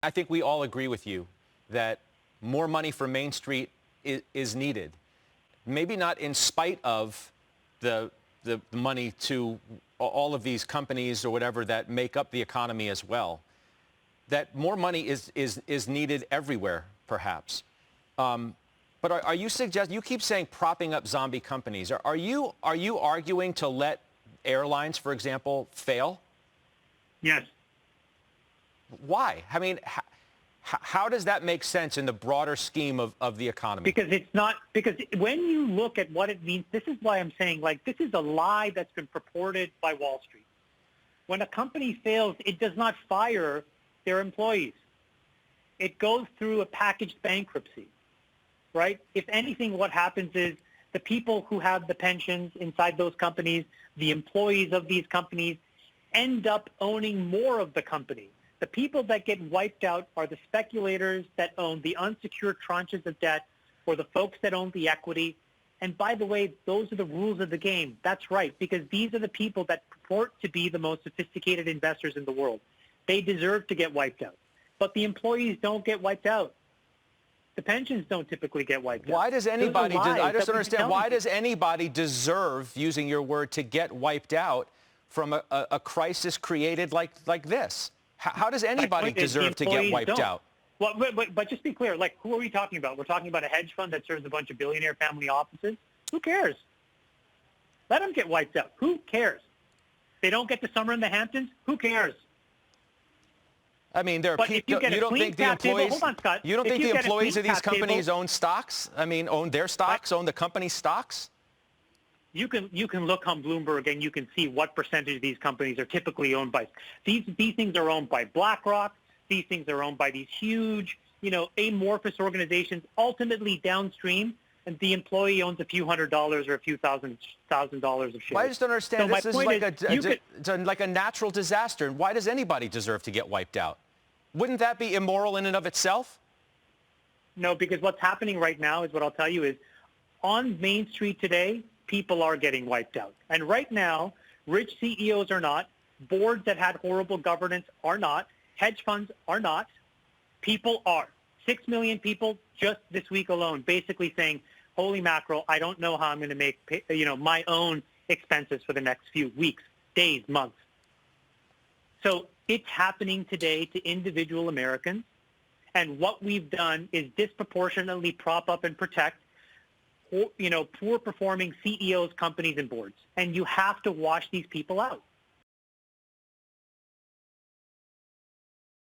I think we all agree with you that more money for Main Street is needed. Maybe not in spite of the money to all of these companies or whatever that make up the economy as well. That more money is needed everywhere, perhaps. But are you suggesting, you keep saying propping up zombie companies. Are you arguing to let airlines, for example, fail? Yes. Why? I mean, how does that make sense in the broader scheme of the economy? Because it's not, because when you look at what it means, this is why I'm saying, like, this is a lie that's been purported by Wall Street. When a company fails, it does not fire their employees. It goes through a packaged bankruptcy, right? If anything, what happens is the people who have the pensions inside those companies, the employees of these companies, end up owning more of the company. The people that get wiped out are the speculators that own the unsecured tranches of debt or the folks that own the equity. And by the way, those are the rules of the game. That's right, because these are the people that purport to be the most sophisticated investors in the world. They deserve to get wiped out. But the employees don't get wiped out. The pensions don't typically get wiped out. Why does anybody, I just don't understand, why does you. anybody deserve, using your word, to get wiped out from a crisis created like this? How does anybody deserve to get wiped out? Well, but just be clear, like, who are we talking about? We're talking about a hedge fund that serves a bunch of billionaire family offices? Who cares? Let them get wiped out. Who cares? They don't get the summer in the Hamptons? Who cares? I mean, there are people. You don't think the employees? Hold on, Scott. You don't think the employees of these companies own stocks? I mean, own their stocks, own the company's stocks? You can look on Bloomberg and you can see what percentage of these companies are typically owned by. These things are owned by BlackRock. These things are owned by these huge, amorphous organizations. Ultimately, downstream, and the employee owns a few $100s or a few $1,000 of shares. Well, I just don't understand. This is like a natural disaster. And why does anybody deserve to get wiped out? Wouldn't that be immoral in and of itself? No, because what's happening right now is what I'll tell you is on Main Street today, people are getting wiped out. And right now, rich CEOs are not. Boards that had horrible governance are not. Hedge funds are not. People are. 6 million people just this week alone basically saying, holy mackerel, I don't know how I'm going to make my own expenses for the next few weeks, days, months. So it's happening today to individual Americans. And what we've done is disproportionately prop up and protect poor performing CEOs, companies, and boards. And you have to wash these people out.